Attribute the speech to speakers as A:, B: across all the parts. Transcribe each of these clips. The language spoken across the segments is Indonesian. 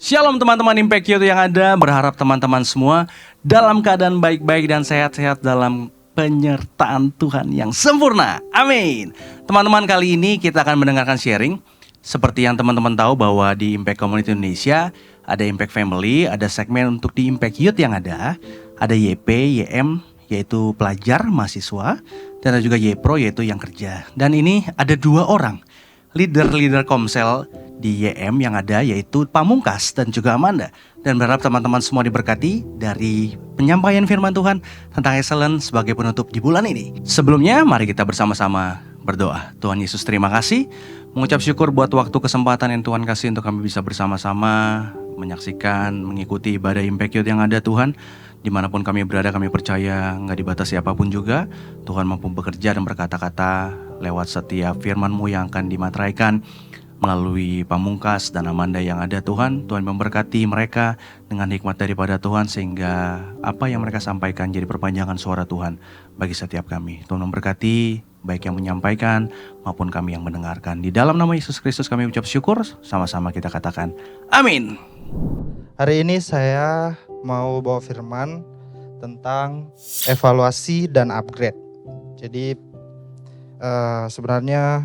A: Shalom teman-teman Impact Youth yang ada, berharap teman-teman semua dalam keadaan baik-baik dan sehat-sehat dalam penyertaan Tuhan yang sempurna. Amin. Teman-teman, kali ini kita akan mendengarkan sharing. Seperti yang teman-teman tahu bahwa di Impact Community Indonesia ada Impact Family, ada segmen untuk di Impact Youth yang ada YP, YM yaitu pelajar, mahasiswa, dan ada juga YPro yaitu yang kerja. Dan ini ada dua orang leader Komsel di YM yang ada yaitu Pamungkas dan juga Amanda. Dan berharap teman-teman semua diberkati dari penyampaian firman Tuhan tentang excellence sebagai penutup di bulan ini. Sebelumnya mari kita bersama-sama berdoa. Tuhan Yesus, terima kasih, mengucap syukur buat waktu kesempatan yang Tuhan kasih untuk kami bisa bersama-sama menyaksikan, mengikuti ibadah Impact Youth yang ada. Tuhan, dimanapun kami berada, kami percaya gak dibatasi apapun juga Tuhan mampu bekerja dan berkata-kata lewat setiap firman-Mu yang akan dimateraikan melalui Pamungkas dan Amanda yang ada. Tuhan memberkati mereka dengan hikmat daripada Tuhan, sehingga apa yang mereka sampaikan jadi perpanjangan suara Tuhan bagi setiap kami. Tuhan memberkati baik yang menyampaikan maupun kami yang mendengarkan. Di dalam nama Yesus Kristus kami ucap syukur, sama-sama kita katakan amin.
B: Hari ini saya mau bawa firman tentang evaluasi dan upgrade. Jadi sebenarnya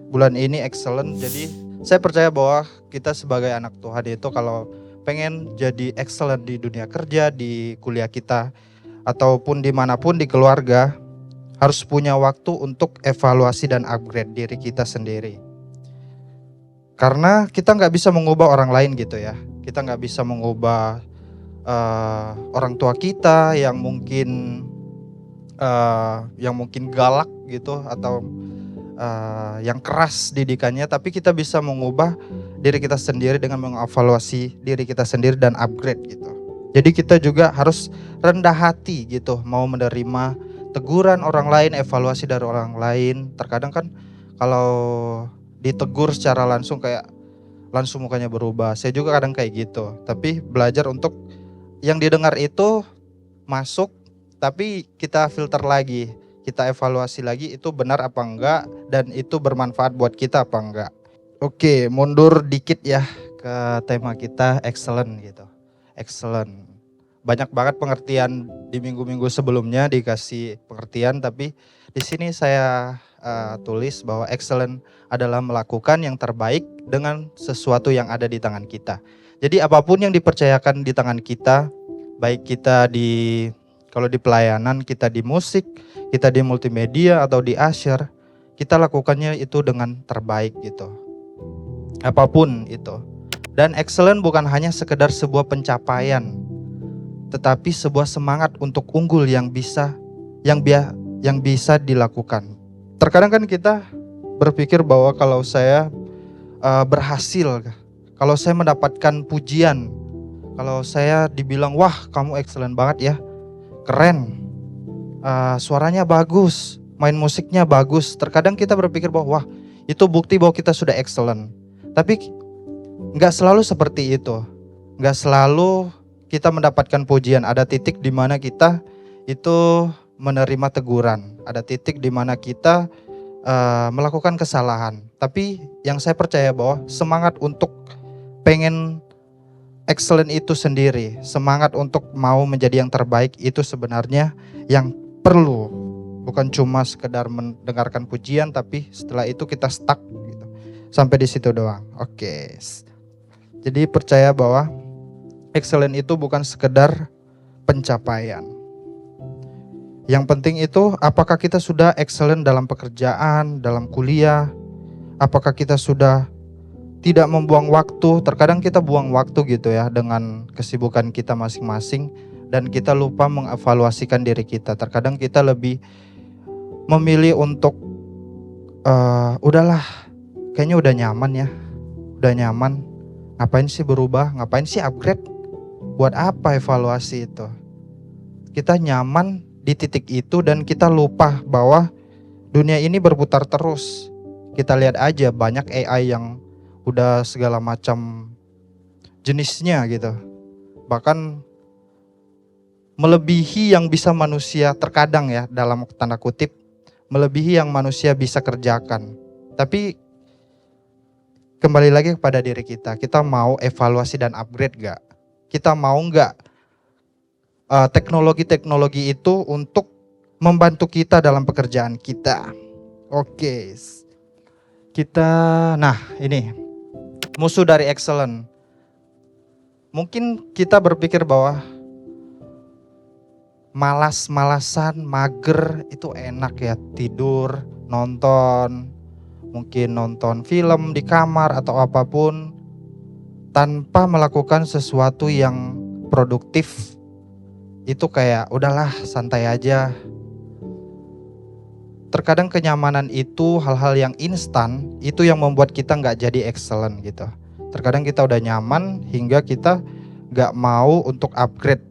B: bulan ini excellent. Jadi saya percaya bahwa kita sebagai anak Tuhan itu kalau pengen jadi excellent di dunia kerja, di kuliah kita, ataupun dimanapun di keluarga, harus punya waktu untuk evaluasi dan upgrade diri kita sendiri. Karena kita nggak bisa mengubah orang lain gitu ya. Kita nggak bisa mengubah orang tua kita yang mungkin galak gitu, atau yang keras didikannya, tapi kita bisa mengubah diri kita sendiri dengan mengevaluasi diri kita sendiri dan upgrade gitu. Jadi kita juga harus rendah hati gitu, mau menerima teguran orang lain, evaluasi dari orang lain. Terkadang kan kalau ditegur secara langsung kayak langsung mukanya berubah. Saya juga kadang kayak gitu. Tapi belajar untuk yang didengar itu masuk, tapi kita filter lagi, kita evaluasi lagi itu benar apa enggak, dan itu bermanfaat buat kita apa enggak. Oke, mundur dikit ya ke tema kita excellent gitu. Excellent. Banyak banget pengertian di minggu-minggu sebelumnya dikasih pengertian, tapi di sini saya tulis bahwa excellent adalah melakukan yang terbaik dengan sesuatu yang ada di tangan kita. Jadi apapun yang dipercayakan di tangan kita, baik kita kalau di pelayanan, kita di musik, kita di multimedia atau di usher, kita lakukannya itu dengan terbaik gitu. Apapun itu. Dan excellent bukan hanya sekedar sebuah pencapaian, tetapi sebuah semangat untuk unggul yang bisa dilakukan. Terkadang kan kita berpikir bahwa kalau saya berhasil, kalau saya mendapatkan pujian, kalau saya dibilang wah kamu excellent banget ya, keren, suaranya bagus, main musiknya bagus. Terkadang kita berpikir bahwa wah itu bukti bahwa kita sudah excellent. Tapi gak selalu seperti itu. Gak selalu kita mendapatkan pujian. Ada titik di mana kita itu menerima teguran. Ada titik di mana kita melakukan kesalahan. Tapi yang saya percaya bahwa semangat untuk pengen excellent itu sendiri, semangat untuk mau menjadi yang terbaik itu sebenarnya yang perlu. Bukan cuma sekedar mendengarkan pujian, tapi setelah itu kita stuck gitu. Sampai di situ doang. Oke. Jadi percaya bahwa excellent itu bukan sekedar pencapaian. Yang penting itu apakah kita sudah excellent dalam pekerjaan, dalam kuliah, apakah kita sudah tidak membuang waktu. Terkadang kita buang waktu gitu ya dengan kesibukan kita masing-masing, dan kita lupa mengevaluasikan diri kita. Terkadang kita lebih memilih untuk udahlah, kayaknya udah nyaman ya, udah nyaman, ngapain sih berubah, ngapain sih upgrade, buat apa evaluasi itu. Kita nyaman di titik itu dan kita lupa bahwa dunia ini berputar terus. Kita lihat aja banyak AI yang udah segala macam jenisnya gitu. Bahkan melebihi yang bisa manusia, terkadang ya dalam tanda kutip, melebihi yang manusia bisa kerjakan. Tapi kembali lagi kepada diri kita. Kita mau evaluasi dan upgrade gak? Kita mau gak teknologi-teknologi itu untuk membantu kita dalam pekerjaan kita? Oke. Nah ini musuh dari excellent. Mungkin kita berpikir bahwa malas-malasan, mager itu enak ya, tidur, nonton, mungkin nonton film di kamar atau apapun tanpa melakukan sesuatu yang produktif. Itu kayak udahlah santai aja. Terkadang kenyamanan itu hal-hal yang instan itu yang membuat kita nggak jadi excellent gitu. Terkadang kita udah nyaman hingga kita nggak mau untuk upgrade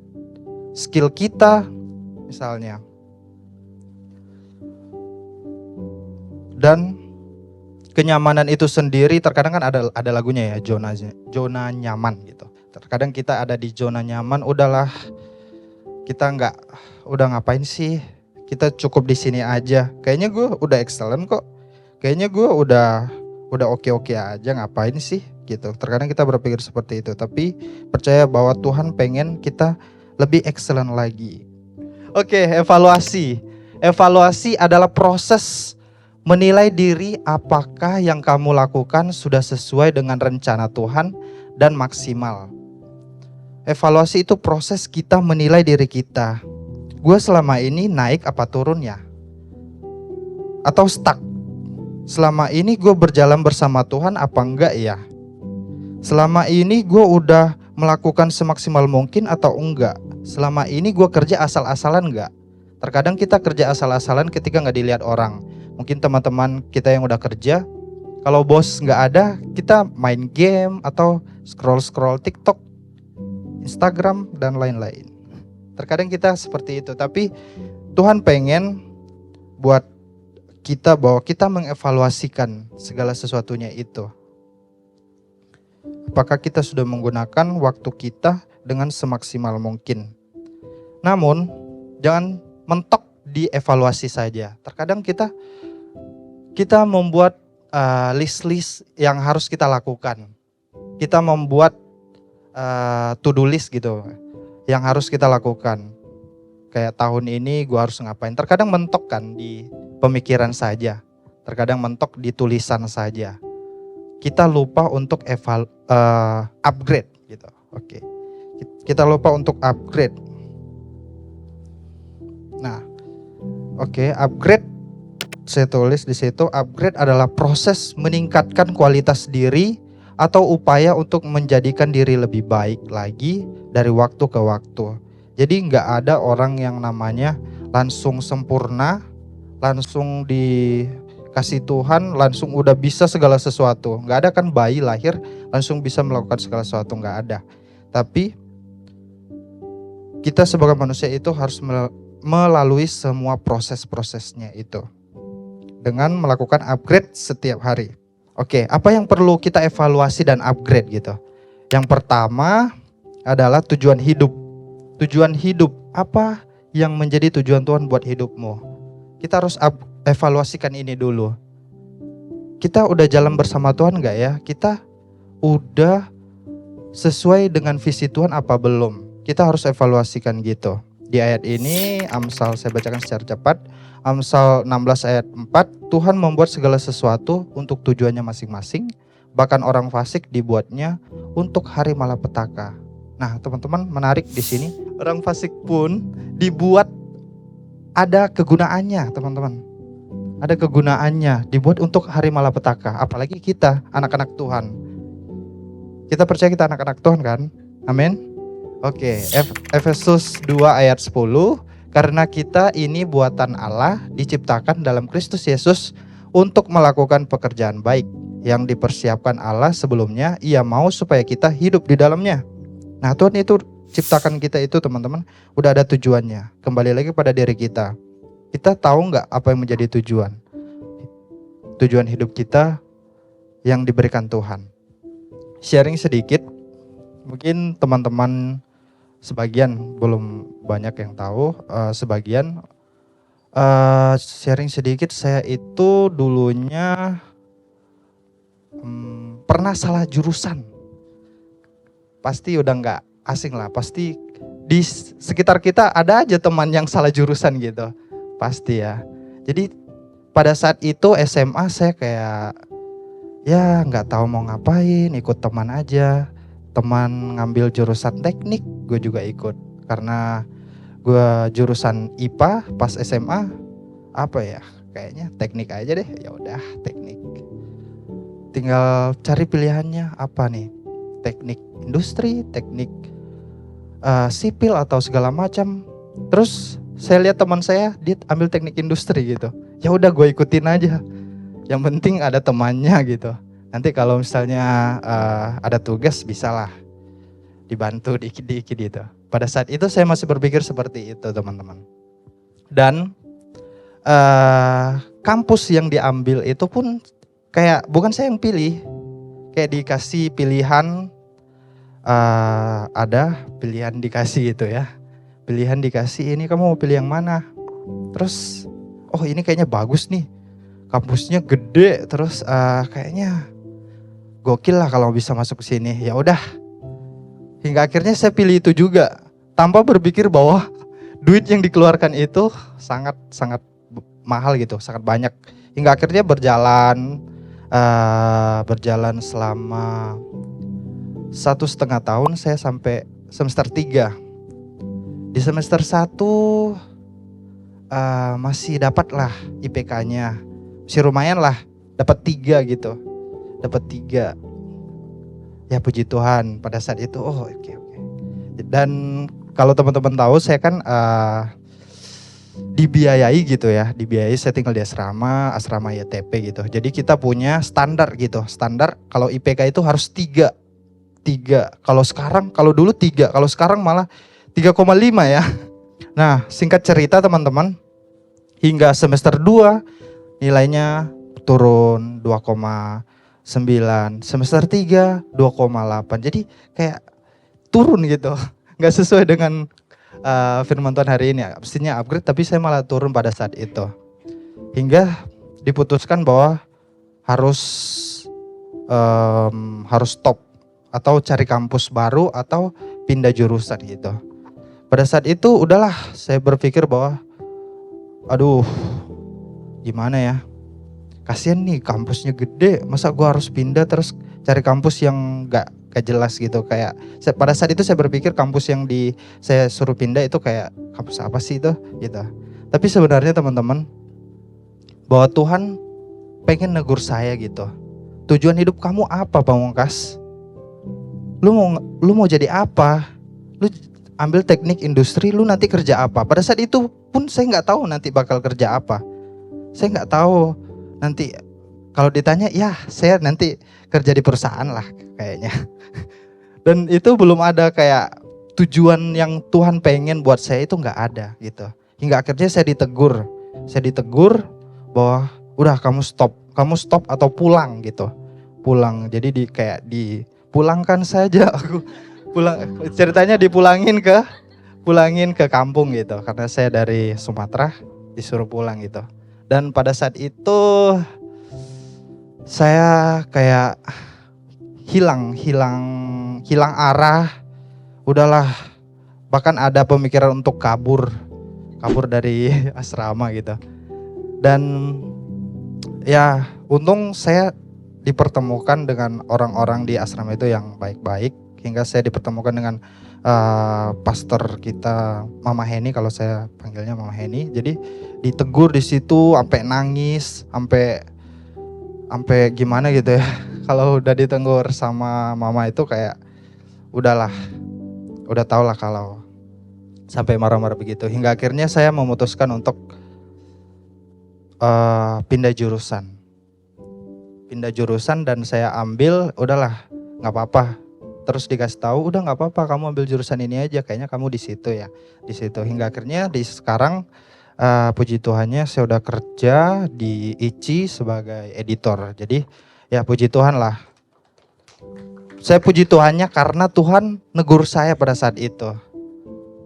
B: skill kita misalnya. Dan kenyamanan itu sendiri terkadang kan ada lagunya ya, zona nyaman gitu. Terkadang kita ada di zona nyaman, udahlah kita udah ngapain sih? Kita cukup di sini aja. Kayaknya gue udah excellent kok. Kayaknya gue udah oke-oke aja, ngapain sih gitu. Terkadang kita berpikir seperti itu, tapi percaya bahwa Tuhan pengen kita lebih excellent lagi. Oke, evaluasi. Evaluasi adalah proses menilai diri apakah yang kamu lakukan sudah sesuai dengan rencana Tuhan dan maksimal. Evaluasi itu proses kita menilai diri kita. Gue selama ini naik apa turun ya? Atau stuck? Selama ini gue berjalan bersama Tuhan apa enggak ya? Selama ini gue udah melakukan semaksimal mungkin atau enggak? Selama ini gue kerja asal-asalan enggak? Terkadang kita kerja asal-asalan ketika gak dilihat orang. Mungkin teman-teman kita yang udah kerja, kalau bos gak ada, kita main game atau scroll-scroll TikTok, Instagram, dan lain-lain. Terkadang kita seperti itu, tapi Tuhan pengen buat kita bahwa kita mengevaluasikan segala sesuatunya itu. Apakah kita sudah menggunakan waktu kita dengan semaksimal mungkin? Namun, jangan mentok di evaluasi saja. Terkadang kita membuat list-list yang harus kita lakukan. Kita membuat to-do list gitu yang harus kita lakukan. Kayak tahun ini gue harus ngapain. Terkadang mentok kan di pemikiran saja. Terkadang mentok di tulisan saja. Kita lupa untuk upgrade gitu. Oke. Kita lupa untuk upgrade. Nah, oke, upgrade saya tulis di situ, upgrade adalah proses meningkatkan kualitas diri atau upaya untuk menjadikan diri lebih baik lagi dari waktu ke waktu. Jadi nggak ada orang yang namanya langsung sempurna, langsung dikasih Tuhan, langsung udah bisa segala sesuatu. Nggak ada kan bayi lahir langsung bisa melakukan segala sesuatu, nggak ada. Tapi kita sebagai manusia itu harus melalui semua proses-prosesnya itu dengan melakukan upgrade setiap hari. Oke, apa yang perlu kita evaluasi dan upgrade gitu? Yang pertama adalah tujuan hidup. Tujuan hidup, apa yang menjadi tujuan Tuhan buat hidupmu? Kita harus evaluasikan ini dulu. Kita udah jalan bersama Tuhan gak ya? Kita udah sesuai dengan visi Tuhan apa belum? Kita harus evaluasikan gitu. Di ayat ini, Amsal saya bacakan secara cepat. Amsal 16 ayat 4, Tuhan membuat segala sesuatu untuk tujuannya masing-masing, bahkan orang fasik dibuatnya untuk hari malapetaka. Nah, teman-teman, menarik di sini, orang fasik pun dibuat ada kegunaannya, teman-teman. Ada kegunaannya, dibuat untuk hari malapetaka. Apalagi kita, anak-anak Tuhan. Kita percaya kita anak-anak Tuhan kan? Amin. Oke, Efesus 2 ayat 10. Karena kita ini buatan Allah, diciptakan dalam Kristus Yesus untuk melakukan pekerjaan baik yang dipersiapkan Allah sebelumnya. Ia mau supaya kita hidup di dalamnya. Nah, Tuhan itu ciptakan kita itu, teman-teman, udah ada tujuannya. Kembali lagi pada diri kita. Kita tahu nggak apa yang menjadi tujuan? Tujuan hidup kita yang diberikan Tuhan. Sharing sedikit, mungkin teman-teman sebagian belum banyak yang tahu, sebagian sharing sedikit. Saya itu dulunya pernah salah jurusan, pasti udah nggak asing lah. Pasti di sekitar kita ada aja teman yang salah jurusan gitu, pasti ya. Jadi pada saat itu SMA saya kayak ya nggak tahu mau ngapain, ikut teman aja. Teman ngambil jurusan teknik, gue juga ikut. Karena gue jurusan IPA pas SMA, apa ya? Kayaknya teknik aja deh. Ya udah teknik. Tinggal cari pilihannya apa nih? Teknik industri, teknik sipil atau segala macam. Terus saya lihat teman saya dia ambil teknik industri gitu. Ya udah gue ikutin aja. Yang penting ada temannya gitu. Nanti kalau misalnya ada tugas bisalah dibantu dikit-dikit gitu. Pada saat itu saya masih berpikir seperti itu teman-teman. Dan kampus yang diambil itu pun kayak bukan saya yang pilih. Kayak dikasih pilihan, ada pilihan dikasih gitu ya. Pilihan dikasih, ini kamu mau pilih yang mana? Terus oh ini kayaknya bagus nih. Kampusnya gede, terus kayaknya gokil lah kalau bisa masuk ke sini. Ya udah. Hingga akhirnya saya pilih itu juga tanpa berpikir bahwa duit yang dikeluarkan itu sangat mahal gitu, sangat banyak. Hingga akhirnya berjalan selama 1,5 tahun saya sampai semester 3. Di semester 1 masih dapat lah IPK-nya. Masih lumayan lah, dapat 3 gitu. Dapat 3. Ya puji Tuhan pada saat itu oke. Dan kalau teman-teman tahu saya kan dibiayai gitu ya. Dibiayai, saya tinggal di asrama YTP gitu. Jadi kita punya standar gitu. Standar kalau IPK itu harus 3. Kalau dulu 3, kalau sekarang malah 3,5 ya. Nah, singkat cerita teman-teman, hingga semester 2 nilainya turun 2,9, semester 3 2,8. Jadi kayak turun gitu. Gak sesuai dengan firman Tuhan hari ini ya. Mestinya upgrade tapi saya malah turun pada saat itu. Hingga diputuskan bahwa harus stop atau cari kampus baru atau pindah jurusan gitu. Pada saat itu udahlah saya berpikir bahwa aduh gimana ya, kasian nih kampusnya gede, masa gue harus pindah terus cari kampus yang gak jelas gitu. Kayak pada saat itu saya berpikir kampus yang saya suruh pindah itu kayak kampus apa sih itu gitu. Tapi sebenarnya teman-teman, bahwa Tuhan pengen negur saya gitu. Tujuan hidup kamu apa Pamungkas? Lu mau jadi apa? Lu ambil teknik industri, lu nanti kerja apa? Pada saat itu pun saya nggak tahu nanti bakal kerja apa. Saya nggak tahu nanti kalau ditanya, ya saya nanti kerja di perusahaan lah kayaknya. Dan itu belum ada kayak tujuan yang Tuhan pengen buat saya itu nggak ada gitu. Hingga akhirnya saya ditegur bahwa udah kamu stop atau pulang gitu. Pulang, jadi dipulangkan saja aku. Ceritanya dipulangin ke kampung gitu. Karena saya dari Sumatera disuruh pulang gitu. Dan pada saat itu saya kayak hilang arah. Udahlah, bahkan ada pemikiran untuk kabur dari asrama gitu. Dan ya untung saya dipertemukan dengan orang-orang di asrama itu yang baik-baik. Hingga saya dipertemukan dengan pastor kita, Mama Heni, kalau saya panggilnya Mama Heni. Jadi ditegur di situ sampai nangis, sampai gimana gitu ya. Kalau udah ditegur sama mama itu kayak udah tau lah kalau sampai marah-marah begitu. Hingga akhirnya saya memutuskan untuk pindah jurusan dan saya ambil, udahlah nggak apa-apa. Terus dikasih tahu, udah nggak apa-apa, kamu ambil jurusan ini aja, kayaknya kamu di situ. Hingga akhirnya sekarang puji Tuhannya saya udah kerja di ICI sebagai editor. Jadi ya puji Tuhan lah. Saya puji Tuhannya karena Tuhan negur saya pada saat itu.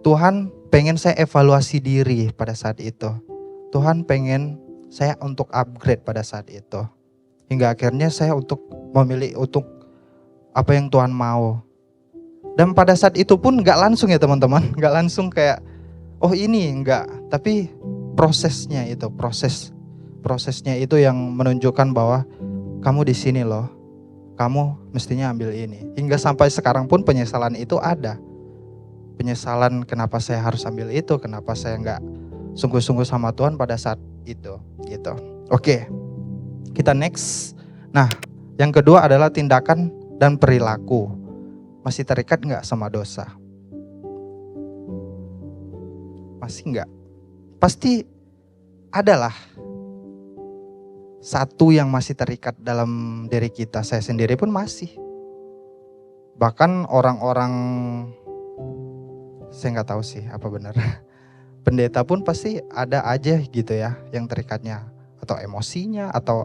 B: Tuhan pengen saya evaluasi diri pada saat itu. Tuhan pengen saya untuk upgrade pada saat itu. Hingga akhirnya saya memilih untuk apa yang Tuhan mau. Dan pada saat itu pun gak langsung ya teman-teman, gak langsung kayak oh ini enggak, tapi prosesnya itu, prosesnya itu yang menunjukkan bahwa kamu di sini loh, kamu mestinya ambil ini. Hingga sampai sekarang pun penyesalan itu ada. Penyesalan kenapa saya harus ambil itu, kenapa saya enggak sungguh-sungguh sama Tuhan pada saat itu gitu. Oke, kita next. Nah, yang kedua adalah tindakan dan perilaku. Masih terikat enggak sama dosa? Masih enggak? Pasti adalah satu yang masih terikat dalam diri kita. Saya sendiri pun masih. Bahkan orang-orang, saya nggak tahu sih apa benar. Pendeta pun pasti ada aja gitu ya yang terikatnya. Atau emosinya atau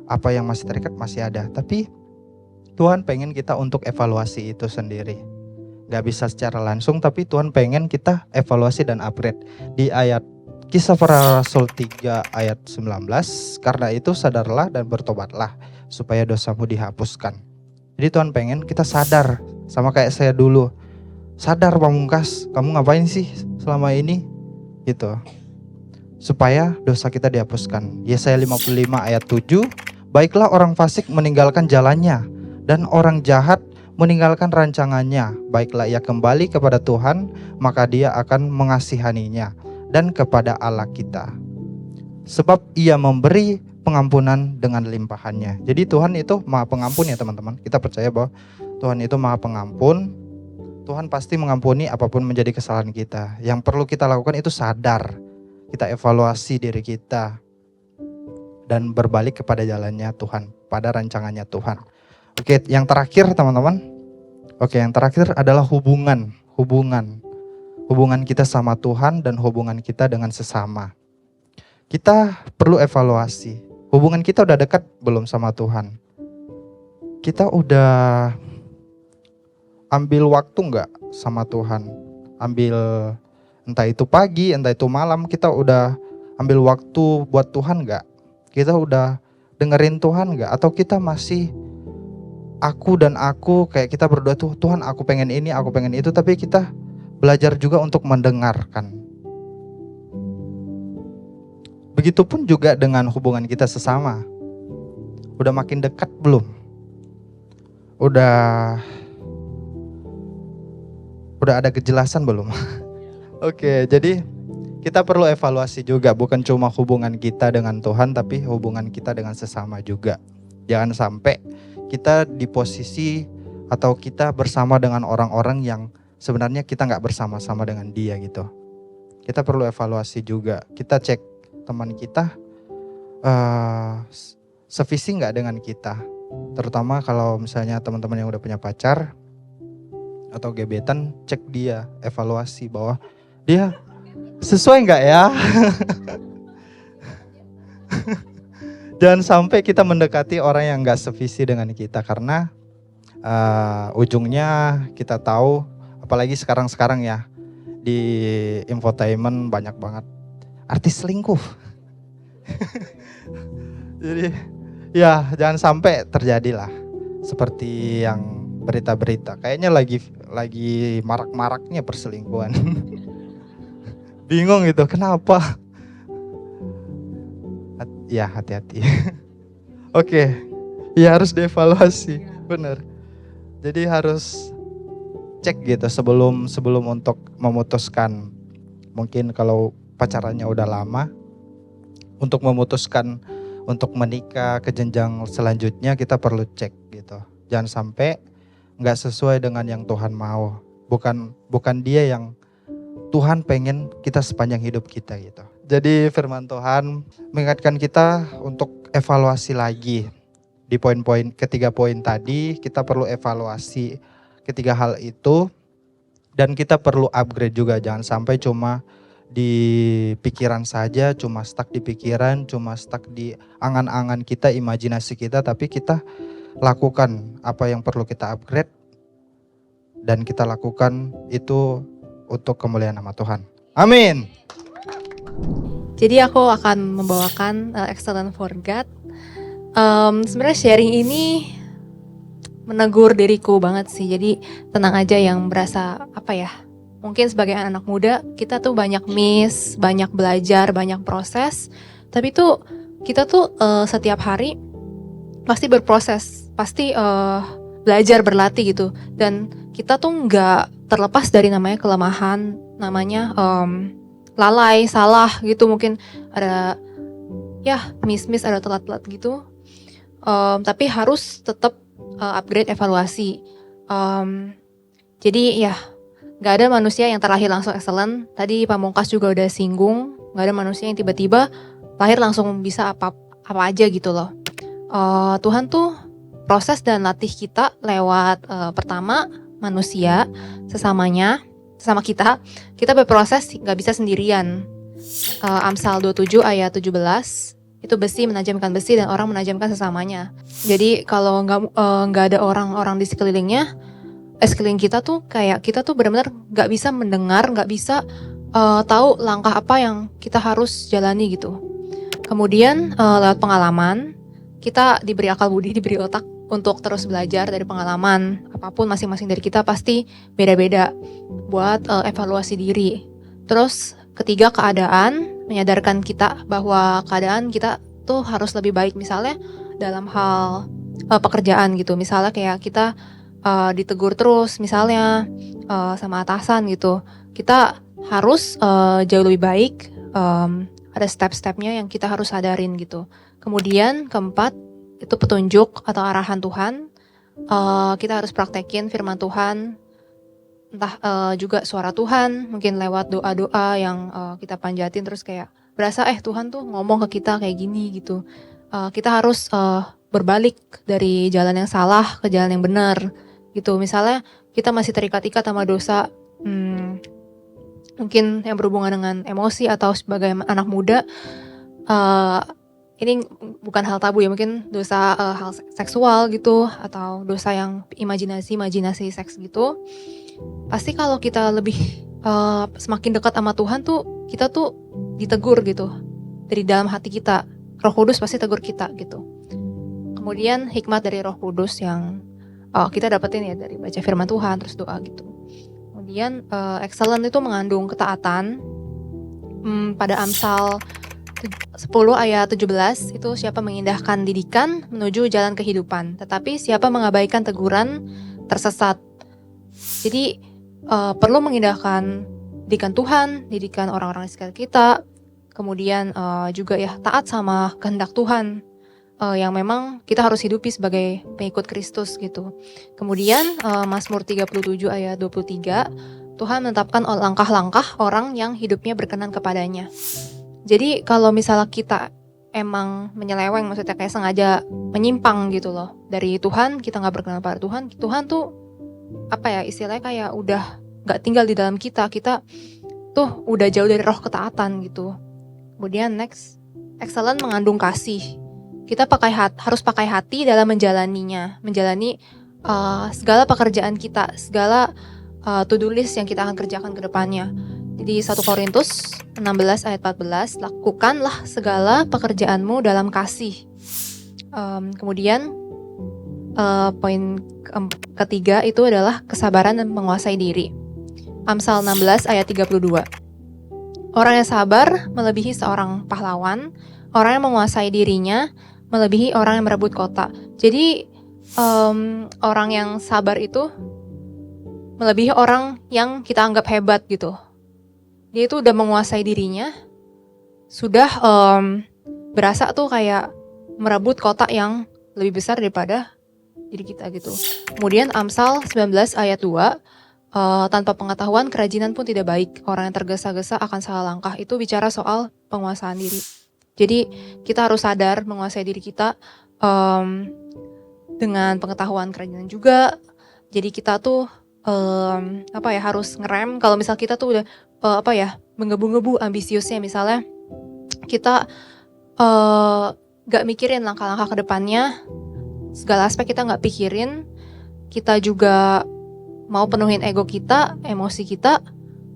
B: apa yang masih terikat masih ada. Tapi Tuhan pengen kita untuk evaluasi itu sendiri. Gak bisa secara langsung, tapi Tuhan pengen kita evaluasi dan upgrade. Di ayat Kisah Para Rasul 3 ayat 19, karena itu sadarlah dan bertobatlah supaya dosamu dihapuskan. Jadi Tuhan pengen kita sadar, sama kayak saya dulu. Sadar Pamungkas, kamu ngapain sih selama ini? Gitu. Supaya dosa kita dihapuskan. Yesaya 55 ayat 7, baiklah orang fasik meninggalkan jalannya, dan orang jahat meninggalkan rancangannya. Baiklah ia kembali kepada Tuhan, maka dia akan mengasihaninya, dan kepada Allah kita. Sebab ia memberi pengampunan dengan limpahannya. Jadi Tuhan itu maha pengampun ya teman-teman. Kita percaya bahwa Tuhan itu maha pengampun. Tuhan pasti mengampuni apapun menjadi kesalahan kita. Yang perlu kita lakukan itu sadar. Kita evaluasi diri kita. Dan berbalik kepada jalannya Tuhan. Pada rancangannya Tuhan. Oke, yang terakhir teman-teman. Oke, yang terakhir adalah hubungan. Hubungan kita sama Tuhan dan hubungan kita dengan sesama. Kita perlu evaluasi. Hubungan kita udah dekat belum sama Tuhan? Kita udah ambil waktu enggak sama Tuhan? Ambil entah itu pagi, entah itu malam, kita udah ambil waktu buat Tuhan enggak? Kita udah dengerin Tuhan enggak? Atau kita masih aku kayak kita berdoa tuh, Tuhan aku pengen ini, aku pengen itu, tapi kita belajar juga untuk mendengarkan. Begitupun juga dengan hubungan kita sesama. Udah makin dekat belum? Udah ada kejelasan belum? Oke, jadi kita perlu evaluasi juga, bukan cuma hubungan kita dengan Tuhan, tapi hubungan kita dengan sesama juga. Jangan sampai kita di posisi atau kita bersama dengan orang-orang yang sebenarnya kita gak bersama-sama dengan dia gitu. Kita perlu evaluasi juga. Kita cek teman kita sevisi gak dengan kita. Terutama kalau misalnya teman-teman yang udah punya pacar atau gebetan, cek dia, evaluasi bahwa dia sesuai gak ya. Jangan sampai kita mendekati orang yang gak sevisi dengan kita. Karena ujungnya kita tahu, apalagi sekarang ya, di infotainment banyak banget artis selingkuh. Jadi ya jangan sampai terjadi lah seperti yang berita-berita. Kayaknya lagi marak-maraknya perselingkuhan. Bingung gitu, kenapa? Ya hati-hati. Oke, ya harus dievaluasi, benar. Jadi harus cek gitu sebelum untuk memutuskan. Mungkin kalau pacarannya udah lama, untuk memutuskan untuk menikah ke jenjang selanjutnya kita perlu cek gitu. Jangan sampai nggak sesuai dengan yang Tuhan mau. Bukan dia yang Tuhan pengen kita sepanjang hidup kita gitu. Jadi firman Tuhan mengingatkan kita untuk evaluasi lagi. Di poin-poin ketiga poin tadi kita perlu evaluasi ketiga hal itu. Dan kita perlu upgrade juga. Jangan sampai cuma di pikiran saja, cuma stuck di pikiran, cuma stuck di angan-angan kita, imajinasi kita. Tapi kita lakukan apa yang perlu kita upgrade. Dan kita lakukan itu untuk kemuliaan nama Tuhan. Amin.
C: Jadi aku akan membawakan Excellent for God. Sebenarnya sharing ini menegur diriku banget sih. Jadi tenang aja yang berasa mungkin sebagai anak muda kita tuh banyak miss, banyak belajar, banyak proses. Tapi tuh kita tuh setiap hari pasti berproses, pasti belajar, berlatih gitu. Dan kita tuh nggak terlepas dari namanya kelemahan, namanya lalai, salah gitu, mungkin ada miss, ada telat-telat gitu. Tapi harus tetap upgrade, evaluasi. Jadi ya nggak ada manusia yang terlahir langsung excellent. Tadi Pamungkas juga udah singgung, nggak ada manusia yang tiba-tiba lahir langsung bisa apa aja gitu loh. Tuhan tuh proses dan latih kita lewat pertama manusia sesama kita berproses, nggak bisa sendirian. Amsal 27 ayat 17, itu besi menajamkan besi dan orang menajamkan sesamanya. Jadi kalau nggak ada orang-orang di sekeliling kita tuh kayak kita tuh benar-benar nggak bisa mendengar, nggak bisa tahu langkah apa yang kita harus jalani gitu. Kemudian lewat pengalaman kita diberi akal budi, diberi otak untuk terus belajar dari pengalaman. Apapun masing-masing dari kita pasti beda-beda buat evaluasi diri. Terus ketiga, keadaan menyadarkan kita bahwa keadaan kita tuh harus lebih baik. Misalnya dalam hal pekerjaan gitu. Misalnya kayak kita ditegur terus misalnya sama atasan gitu. Kita harus jauh lebih baik. Ada step-stepnya yang kita harus sadarin gitu. Kemudian keempat, itu petunjuk atau arahan Tuhan. Kita harus praktekin firman Tuhan, entah juga suara Tuhan, mungkin lewat doa-doa yang kita panjatin terus kayak berasa Tuhan tuh ngomong ke kita kayak gini gitu. Kita harus berbalik dari jalan yang salah ke jalan yang benar gitu. Misalnya kita masih terikat-ikat sama dosa, mungkin yang berhubungan dengan emosi atau sebagai anak muda, ini bukan hal tabu ya, mungkin dosa hal seksual gitu atau dosa yang imajinasi seks gitu. Pasti kalau kita lebih semakin dekat sama Tuhan tuh kita tuh ditegur gitu dari dalam hati kita. Roh Kudus pasti tegur kita gitu. Kemudian hikmat dari Roh Kudus yang kita dapetin ya dari baca firman Tuhan terus doa gitu. Kemudian excellent itu mengandung ketaatan. Pada Amsal 10 ayat 17 itu siapa mengindahkan didikan menuju jalan kehidupan, tetapi siapa mengabaikan teguran tersesat. Jadi perlu mengindahkan didikan Tuhan, didikan orang-orang di sekitar kita, kemudian juga ya taat sama kehendak Tuhan yang memang kita harus hidupi sebagai pengikut Kristus gitu. Kemudian Mazmur 37 ayat 23, Tuhan menetapkan langkah-langkah orang yang hidupnya berkenan kepadanya. Jadi kalau misalnya kita emang menyeleweng, maksudnya kayak sengaja menyimpang gitu loh dari Tuhan, kita nggak berkenan pada Tuhan, Tuhan tuh istilahnya kayak udah nggak tinggal di dalam kita tuh udah jauh dari roh ketaatan gitu. Kemudian next, excellent mengandung kasih. Kita harus pakai hati dalam menjalani segala pekerjaan kita, segala to-do list yang kita akan kerjakan ke depannya. Jadi 1 Korintus 16 ayat 14, lakukanlah segala pekerjaanmu dalam kasih. Kemudian poin ketiga itu adalah kesabaran dan menguasai diri. Amsal 16 ayat 32. Orang yang sabar melebihi seorang pahlawan, orang yang menguasai dirinya melebihi orang yang merebut kota. Jadi orang yang sabar itu melebihi orang yang kita anggap hebat gitu. Dia itu udah menguasai dirinya, sudah berasa tuh kayak merebut kota yang lebih besar daripada diri kita gitu. Kemudian Amsal 19 ayat 2, tanpa pengetahuan kerajinan pun tidak baik. Orang yang tergesa-gesa akan salah langkah. Itu bicara soal penguasaan diri. Jadi kita harus sadar menguasai diri kita dengan pengetahuan kerajinan juga. Jadi kita tuh harus ngerem kalau misal kita tuh udah menggebu-gebu ambisiusnya, misalnya kita gak mikirin langkah-langkah ke depannya, segala aspek kita gak pikirin, kita juga mau penuhin ego kita, emosi kita,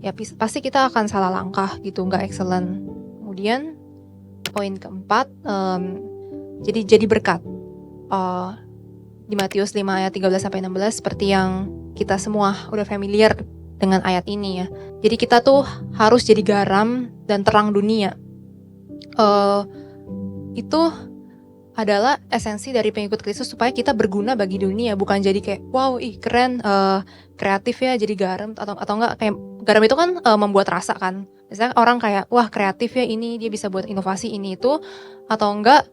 C: ya pasti kita akan salah langkah gitu, gak excellent. Kemudian poin keempat, jadi berkat. di Matius 5 ayat 13-16 seperti yang kita semua udah familiar dengan ayat ini ya. Jadi kita tuh harus jadi garam dan terang dunia. Itu adalah esensi dari pengikut Kristus supaya kita berguna bagi dunia, bukan jadi kayak wow keren kreatif ya jadi garam atau enggak kayak garam itu kan membuat rasa kan. Misalnya orang kayak wah kreatif ya ini dia bisa buat inovasi ini itu, atau enggak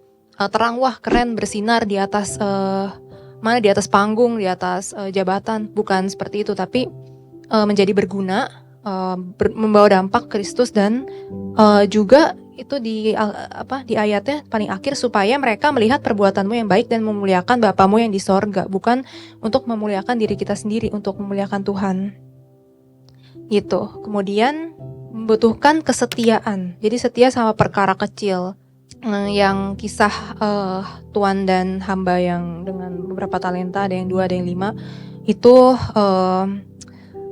C: terang wah keren bersinar di atas mana di atas panggung, di atas jabatan, bukan seperti itu tapi menjadi berguna, membawa dampak Kristus dan juga itu di ayatnya paling akhir supaya mereka melihat perbuatanmu yang baik dan memuliakan Bapamu yang di sorga, bukan untuk memuliakan diri kita sendiri, untuk memuliakan Tuhan gitu. Kemudian membutuhkan kesetiaan, jadi setia sama perkara kecil. Yang kisah tuan dan hamba yang dengan beberapa talenta, ada yang 2 ada yang 5 itu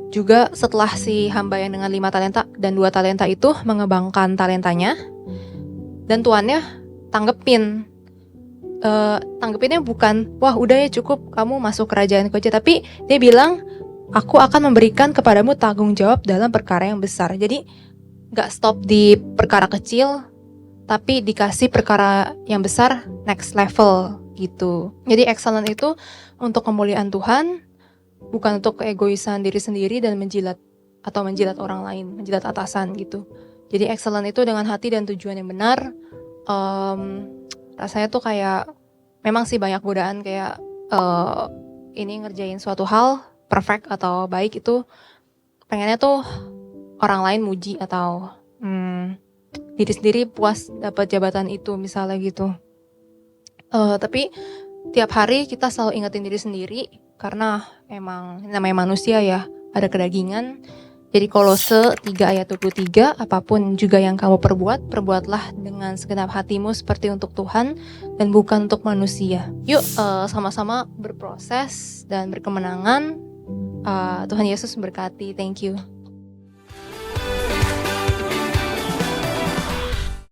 C: juga setelah si hamba yang dengan 5 talenta dan 2 talenta itu mengembangkan talentanya dan tuannya tanggepinnya bukan wah udah ya cukup kamu masuk kerajaanku aja, tapi dia bilang aku akan memberikan kepadamu tanggung jawab dalam perkara yang besar. Jadi gak stop di perkara kecil tapi dikasih perkara yang besar, next level gitu. Jadi excellent itu untuk kemuliaan Tuhan, bukan untuk keegoisan diri sendiri dan menjilat orang lain, menjilat atasan gitu. Jadi excellent itu dengan hati dan tujuan yang benar. Rasanya tuh kayak memang sih banyak godaan kayak ini ngerjain suatu hal perfect atau baik itu pengennya tuh orang lain muji atau diri sendiri puas dapat jabatan itu misalnya gitu. Tapi tiap hari kita selalu ingetin diri sendiri karena emang namanya manusia ya, ada kedagingan. Jadi Kolose 3 ayat 23, apapun juga yang kamu perbuatlah dengan segenap hatimu seperti untuk Tuhan dan bukan untuk manusia. Yuk sama-sama berproses dan berkemenangan. Tuhan Yesus memberkati. Thank you.